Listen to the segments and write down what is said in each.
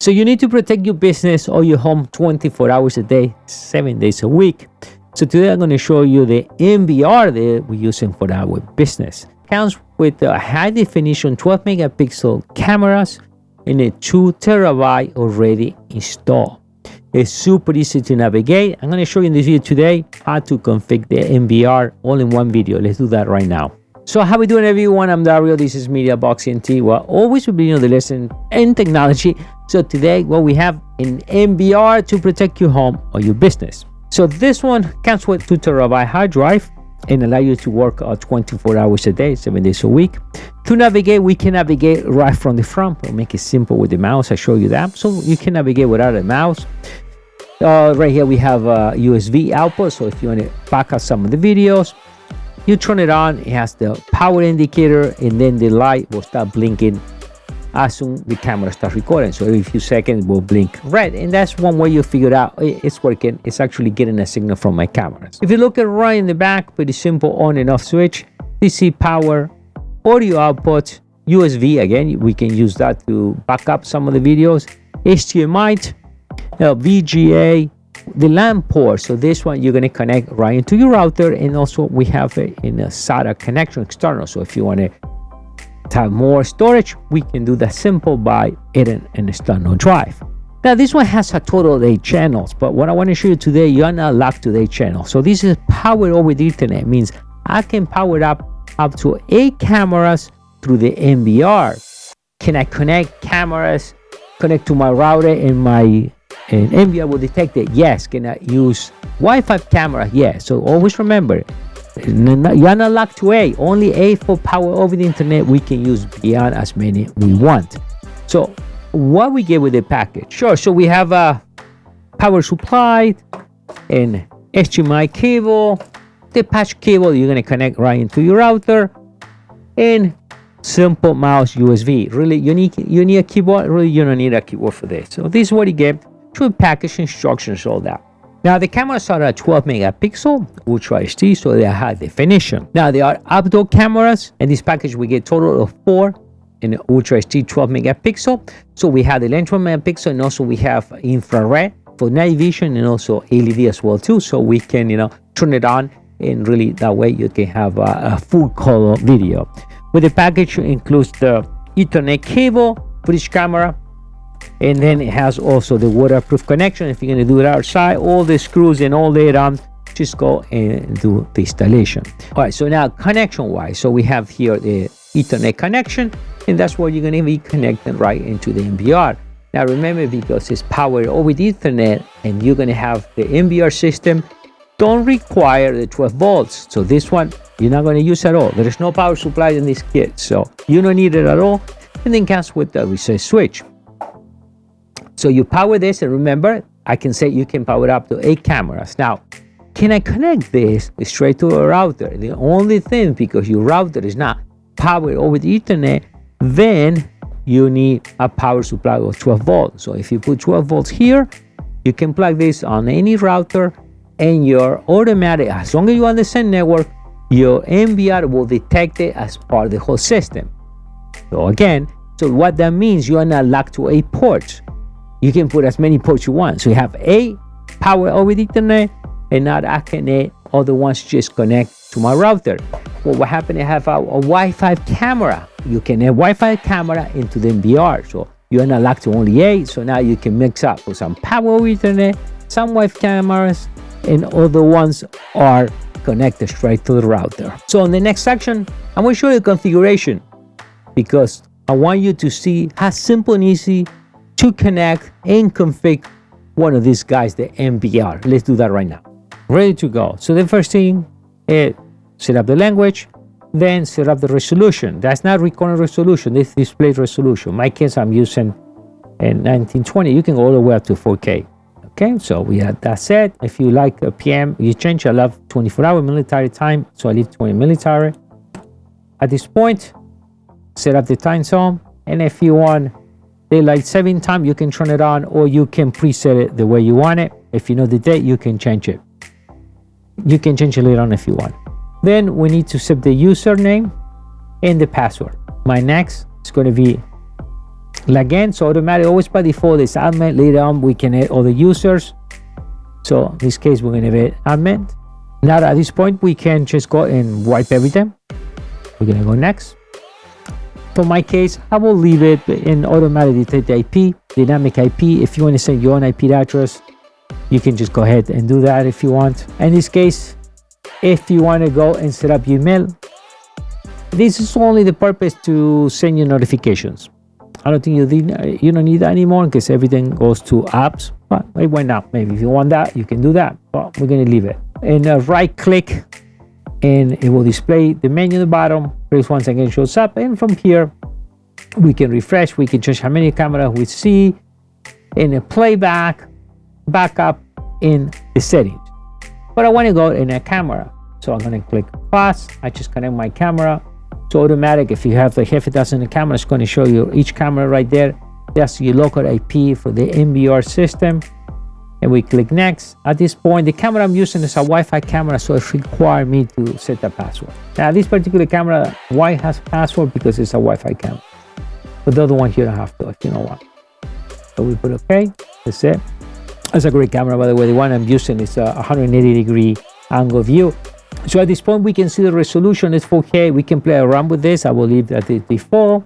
So you need to protect your business or your home 24 hours a day, 7 days a week. So today I'm going to show you the NVR that we're using for our business. It comes with a high definition 12 megapixel cameras and a 2 terabyte already installed. It's super easy to navigate. I'm going to show you in this video today how to configure the NVR all in one video. Let's do that right now. So how we doing, everyone? I'm Dario. This is Mediaboxent. We're always beginning the lesson in technology. So today, what we have in NVR to protect your home or your business. So this one comes with 2 terabyte hard drive and allow you to work 24 hours a day, 7 days a week. To navigate, we can navigate right from the front. We'll make it simple with the mouse. I show you that. So you can navigate without a mouse. Right here we have a USB output. So if you want to back up some of the videos, you turn it on. It has the power indicator, and then the light will start blinking as soon as the camera starts recording. So every few seconds it will blink red, and that's one way you figure out it's working. It's actually getting a signal from my cameras. If you look at right in the back, pretty simple on and off switch. DC power, audio output, USB. Again, we can use that to back up some of the videos. HDMI, VGA, the LAN port. So this one you're going to connect right into your router, and also we have it in a SATA connection external. So if you want to have more storage, we can do that simple by adding an external drive. Now this one has a total of 8 channels, but what I want to show you today, you're not locked to 8 channels. So this is powered over the Ethernet. Means I can power it up to 8 cameras through the NVR. Can I connect cameras, connect to my router, and my NVR will detect it? Yes. Can I use Wi-Fi camera? Yes. So always remember, you're not locked to 8. Only 8 for power over the internet. We can use beyond as many we want. So what we get with the package? Sure. So we have a power supply and HDMI cable, the patch cable you're going to connect right into your router, and simple mouse USB. Really, you need a keyboard. Really, you don't need a keyboard for this. So this is what you get. Should package instructions, all that. Now the cameras are at 12 megapixel Ultra HD, so they are high definition. Now they are outdoor cameras, and this package we get total of 4 in Ultra HD 12 megapixel. So we have the lens 12 megapixel, and also we have infrared for night vision, and also LED as well too. So we can turn it on, and really that way you can have a full color video. With the package includes the Ethernet cable for each camera. And then it has also the waterproof connection. If you're going to do it outside, all the screws and all the just go and do the installation. All right, so now connection wise, so we have here the Ethernet connection, and that's where you're going to be connected right into the NVR. Now remember, because it's powered over the Ethernet and you're going to have the NVR system, don't require the 12 volts. So this one you're not going to use at all. There is no power supply in this kit, so you don't need it at all. And then comes with the reset switch. So you power this, and remember, I can say you can power up to 8 cameras. Now, can I connect this straight to a router? The only thing, because your router is not powered over the Ethernet, then you need a power supply of 12 volts. So if you put 12 volts here, you can plug this on any router, and your automatic, as long as you're on the same network, your NVR will detect it as part of the whole system. So again, so what that means, you are not locked to 8 ports. You can put as many ports you want. So you have 8 power over the Ethernet, and now I can add other ones just connect to my router. Well, what happened? I have a Wi-Fi camera. You can add Wi-Fi camera into the NVR. So you're not locked to only 8. So now you can mix up with some power over Ethernet, some Wi-Fi cameras, and other ones are connected straight to the router. So in the next section, I'm going to show you the configuration, because I want you to see how simple and easy to connect and configure one of these guys, the NVR. Let's do that right now. Ready to go. So the first thing is set up the language, then set up the resolution. That's not recording resolution, this display resolution. In my case, I'm using a 1920. You can go all the way up to 4K. Okay, so we have that set. If you like a PM, you change. I love 24-hour military time, so I leave 20 military. At this point, set up the time zone, and if you want daylight saving time, you can turn it on, or you can preset it the way you want it. If you know the date, you can change it. You can change it later on if you want. Then we need to set the username and the password. My next is going to be Again, so automatic always by default is admin. Later on we can add other users. So in this case we're going to add admin. Now at this point we can just go and wipe everything. We're going to go next. For my case, I will leave it in automatic detect IP, dynamic IP. If you want to send your own IP address, you can just go ahead and do that if you want. In this case, if you want to go and set up your email, this is only the purpose to send you notifications. I don't think you don't need that anymore because everything goes to apps, but why not? Maybe if you want that, you can do that, but we're going to leave it. And right click and it will display the menu at the bottom. This once again shows up, and from here we can refresh. We can change how many cameras we see in a playback, backup in the settings. But I want to go in a camera, so I'm going to click plus. I just connect my camera. So automatic, if you have the half a dozen cameras, it's going to show you each camera right there. That's your local IP for the NVR system. And we click next. At this point, the camera I'm using is a Wi-Fi camera, so it requires me to set a password. Now, this particular camera, why has password? Because it's a Wi-Fi camera. But the other one here, don't have to, if you know what. So we put OK. That's it. That's a great camera, by the way. The one I'm using is a 180-degree angle view. So at this point, we can see the resolution is 4K. We can play around with this. I will leave that at default.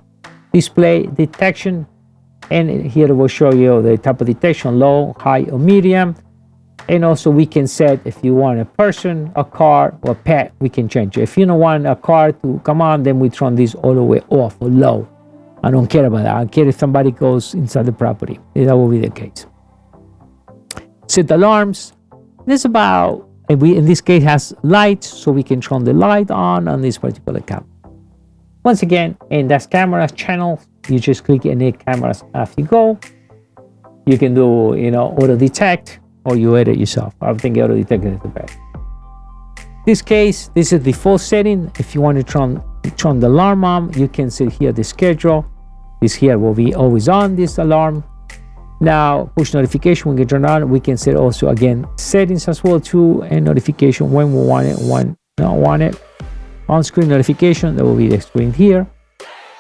Display detection. And here it will show you the type of detection, low, high, or medium. And also we can set if you want a person, a car, or a pet, we can change it. If you don't want a car to come on, then we turn this all the way off or low. I don't care about that. I don't care if somebody goes inside the property. That will be the case. Set alarms. This about, and we in this case has lights, so we can turn the light on this particular camera. Once again, and that's cameras channel. You just click any cameras as you go. You can do, auto detect, or you edit yourself. I think auto detect is the best. This case, this is the default setting. If you want to turn the alarm on, you can see here the schedule. This here will be always on, this alarm. Now, push notification we can turn on. We can set also again settings as well too, and notification when we want it, when not want it. On-screen notification, that will be the screen here.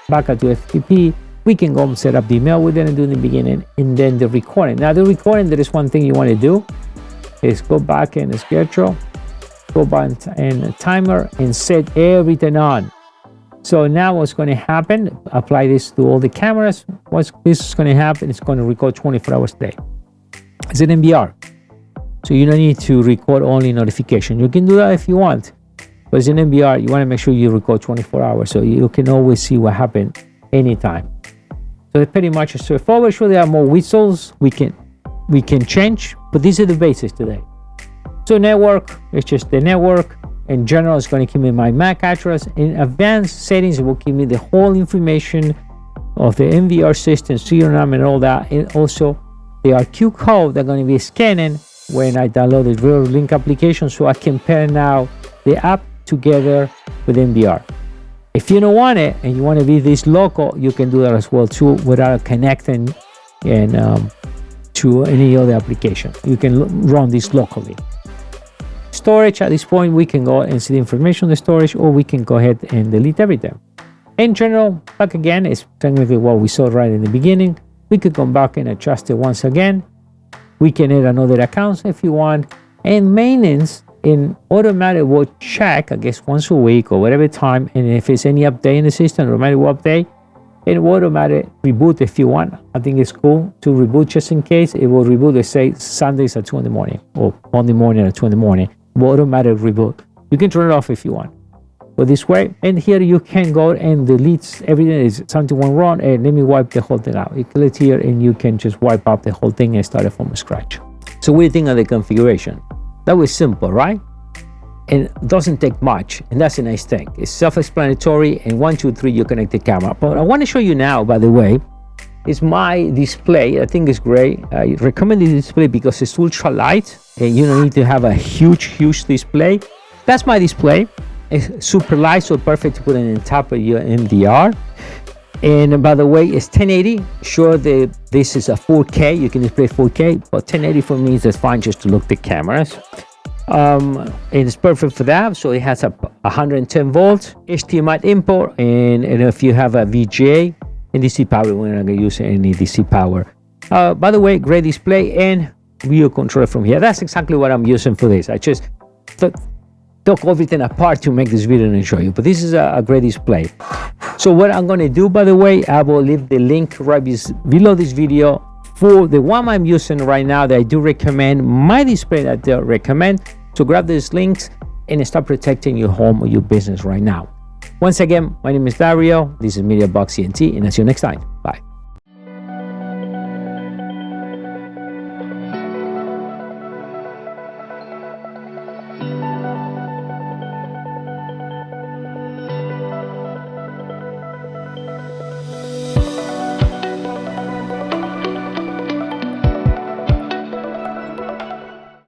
Back up to FTP, we can go and set up the email we didn't do in the beginning, and then the recording. Now the recording, there is one thing you want to do is go back in the schedule, go back and timer, and set everything on. So now what's going to happen, apply this to all the cameras. What's this is going to happen, it's going to record 24 hours a day. It's an NVR, so you don't need to record only notification. You can do that if you want. But it's an NVR, you want to make sure you record 24 hours so you can always see what happened anytime. So it's pretty much straightforward. Sure, there are more whistles we can change, but these are the basics today. So network, it's just the network. In general, it's going to give me my MAC address. In advanced settings, it will give me the whole information of the NVR system, serial number, and all that. And also the RQ code they're going to be scanning when I download the Reolink application, so I can pair now the app together with NVR. If you don't want it and you want to be this local, you can do that as well too without connecting and to any other application. You can run this locally. Storage, at this point we can go and see the information on the storage, or we can go ahead and delete everything. In general, back again is technically what we saw right in the beginning. We could come back and adjust it once again. We can add another account if you want, and maintenance in automatic will check, I guess, once a week or whatever time, and if there's any update in the system, automatic will update. It will automatic reboot if you want. I think it's cool to reboot just in case. It will reboot, let's say Sundays at 2 in the morning or Monday morning at 2 in the morning. It will automatic reboot. You can turn it off if you want. But this way, and here you can go and delete everything. Is something went wrong, and let me wipe the whole thing out. You click here and you can just wipe out the whole thing and start it from scratch. So what do you think of the configuration? That was simple, right? And doesn't take much, and that's a nice thing. It's self-explanatory, and 1, 2, 3, you connect the camera. But I want to show you now, by the way, is my display. I think it's great. I recommend this display because it's ultra light, and you don't need to have a huge display. That's my display. It's super light, so perfect to put it on top of your NVR. And by the way, it's 1080. Sure, this is a 4K. You can display 4K, but 1080 for me is just fine just to look at the cameras. And it's perfect for that. So it has a 110 volts HDMI input, and if you have a VGA, and DC power. We're not going to use any DC power. By the way, great display and view control from here. That's exactly what I'm using for this. I just took everything apart to make this video and show you, but this is a great display. So what I'm going to do, by the way, I will leave the link right below this video for the one I'm using right now that I do recommend, my display that I recommend. So grab these links and start protecting your home or your business right now. Once again, my name is Dario. This is Mediaboxent, and I'll see you next time.